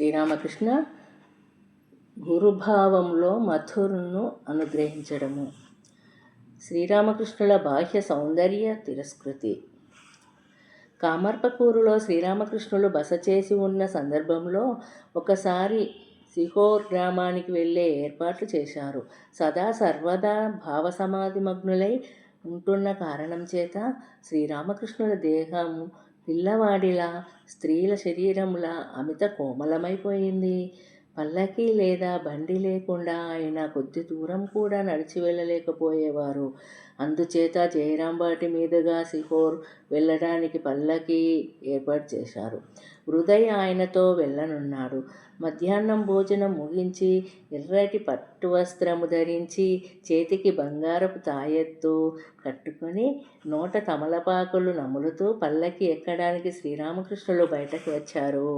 శ్రీరామకృష్ణ గురుభావంలో మథురును అనుగ్రహించడము. శ్రీరామకృష్ణుల బాహ్య సౌందర్య తిరస్కృతి. కామర్పకూరులో శ్రీరామకృష్ణులు బస చేసి ఉన్న సందర్భంలో ఒకసారి సిహోర్ గ్రామానికి వెళ్ళే ఏర్పాట్లు చేశారు. సదా సర్వదా భావసమాధిమగ్నులై ఉంటున్న కారణం చేత శ్రీరామకృష్ణుల దేహము పిల్లవాడిలా, స్త్రీల శరీరంలా అమిత కోమలమైపోయింది. పల్లకి లేదా బండి లేకుండా ఆయన కొద్ది దూరం కూడా నడిచి వెళ్ళలేకపోయేవారు. అందుచేత జయరాంబాటి మీదుగా సిహోర్ వెళ్ళడానికి పల్లకి ఏర్పాటు చేశారు. హృదయ్ ఆయనతో వెళ్ళనున్నాడు. మధ్యాహ్నం భోజనం ముగించి ఎర్రటి పట్టు వస్త్రము ధరించి చేతికి బంగారపు తాయెత్తు కట్టుకొని నోట తమలపాకులు నములుతూ పల్లకి ఎక్కడానికి శ్రీరామకృష్ణులు బయటకు వచ్చారు.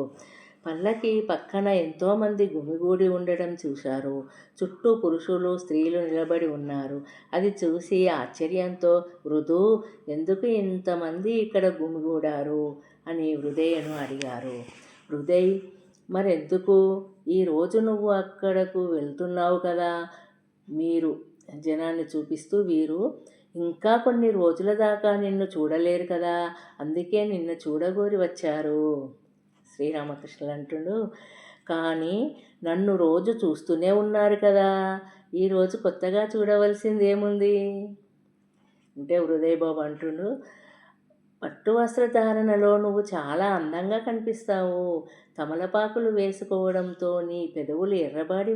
పల్లకి పక్కన ఎంతోమంది గుమిగూడి ఉండడం చూశారు. చుట్టూ పురుషులు, స్త్రీలు నిలబడి ఉన్నారు. అది చూసి ఆశ్చర్యంతో మృదు, ఎందుకు ఇంతమంది ఇక్కడ గుమిగూడారు అని హృదయను అడిగారు. హృదయ్, మరెందుకు? ఈరోజు నువ్వు అక్కడకు వెళ్తున్నావు కదా. మీరు జనాన్ని చూపిస్తూ వీరు ఇంకా కొన్ని రోజుల దాకా నిన్ను చూడలేరు కదా, అందుకే నిన్ను చూడగోరి వచ్చారు. శ్రీరామకృష్ణులు అంటుండు, కానీ నన్ను రోజు చూస్తూనే ఉన్నారు కదా, ఈరోజు కొత్తగా చూడవలసింది ఏముంది అంటే హృదయ్ బాబు అంటుండు, పట్టు వస్త్రధారణలో నువ్వు చాలా అందంగా కనిపిస్తావు. తమలపాకులు వేసుకోవడంతో నీ పెదవులు ఎర్రబారి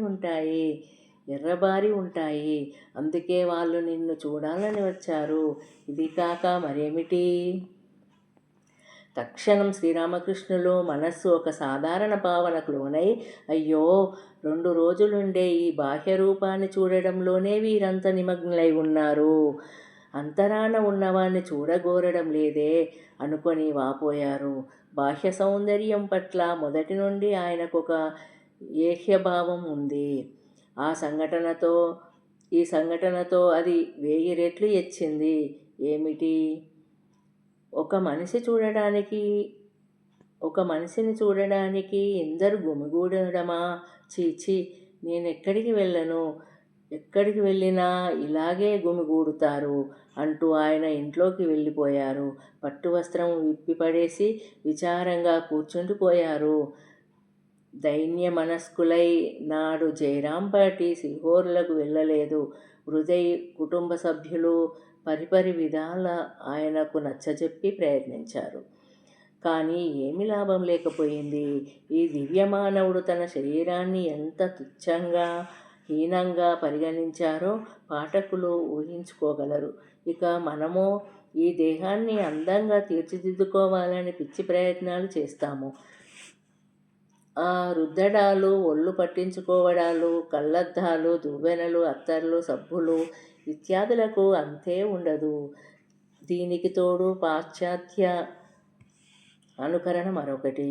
ఉంటాయి. అందుకే వాళ్ళు నిన్ను చూడాలని వచ్చారు. ఇది కాక మరేమిటి? తక్షణం శ్రీరామకృష్ణులు మనస్సు ఒక సాధారణ భావనకు లోనై, అయ్యో, 2 రోజులుండే ఈ బాహ్య రూపాన్ని చూడడంలోనే వీరంత నిమగ్నులై ఉన్నారు. అంతరాన ఉన్నవాణ్ణి చూడగోరడం లేదే అనుకొని వాపోయారు. బాహ్య సౌందర్యం పట్ల మొదటి నుండి ఆయనకొక ఏహ్యభావం ఉంది. ఈ సంఘటనతో అది 1000 రెట్లు ఎచ్చింది. ఏమిటి? ఒక మనిషిని చూడడానికి ఎందరు గుమిగూడడమా? చీచి, నేనెక్కడికి వెళ్ళను, ఎక్కడికి వెళ్ళినా ఇలాగే గుమిగూడుతారు అంటూ ఆయన ఇంట్లోకి వెళ్ళిపోయారు. పట్టు వస్త్రం విప్పిపడేసి విచారంగా కూర్చుండిపోయారు. దైన్య మనస్కులై నాడు జయరాంపాటి సిహోర్లకు వెళ్ళలేదు. హృదయ్ కుటుంబ సభ్యులు పరిపరి విధాల ఆయనకు నచ్చజెప్పి ప్రయత్నించారు. కానీ ఏమి లాభం లేకపోయింది. ఈ దివ్యమానవుడు తన శరీరాన్ని ఎంత తుచ్చంగా, హీనంగా పరిగణించారో పాఠకులు ఊహించుకోగలరు. ఇక మనమో ఈ దేహాన్ని అందంగా తీర్చిదిద్దుకోవాలని పిచ్చి ప్రయత్నాలు చేస్తాము. ఆ రుద్దడాలు, ఒళ్ళు పట్టించుకోవడాలు, కళ్ళద్దాలు, దువ్వెనలు, అత్తర్లు, సబ్బులు ఇత్యాదులకు అంతే ఉండదు. దీనికి తోడు పాశ్చాత్య అనుకరణ మరొకటి.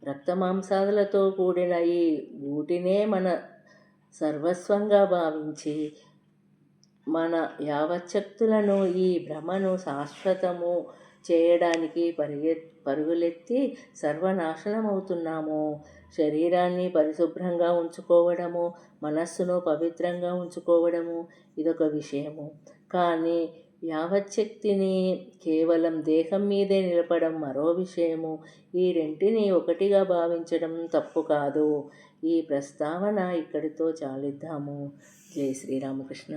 రక్తమాంసాలతో కూడిన ఈ గూటినే మన సర్వస్వంగా భావించి మన యావచ్చక్తులను ఈ భ్రమను శాశ్వతము చేయడానికి పరుగులెత్తి సర్వనాశనమవుతున్నాము. శరీరాన్ని పరిశుభ్రంగా ఉంచుకోవడము, మనస్సును పవిత్రంగా ఉంచుకోవడము ఇదొక విషయము. కానీ యావచ్చక్తిని కేవలం దేహం మీదే నిలపడం మరో విషయము. ఈ రెంటిని ఒకటిగా భావించడం తప్పు కాదు. ఈ ప్రస్తావన ఇక్కడితో చాలిద్దాము. జై శ్రీరామకృష్ణ.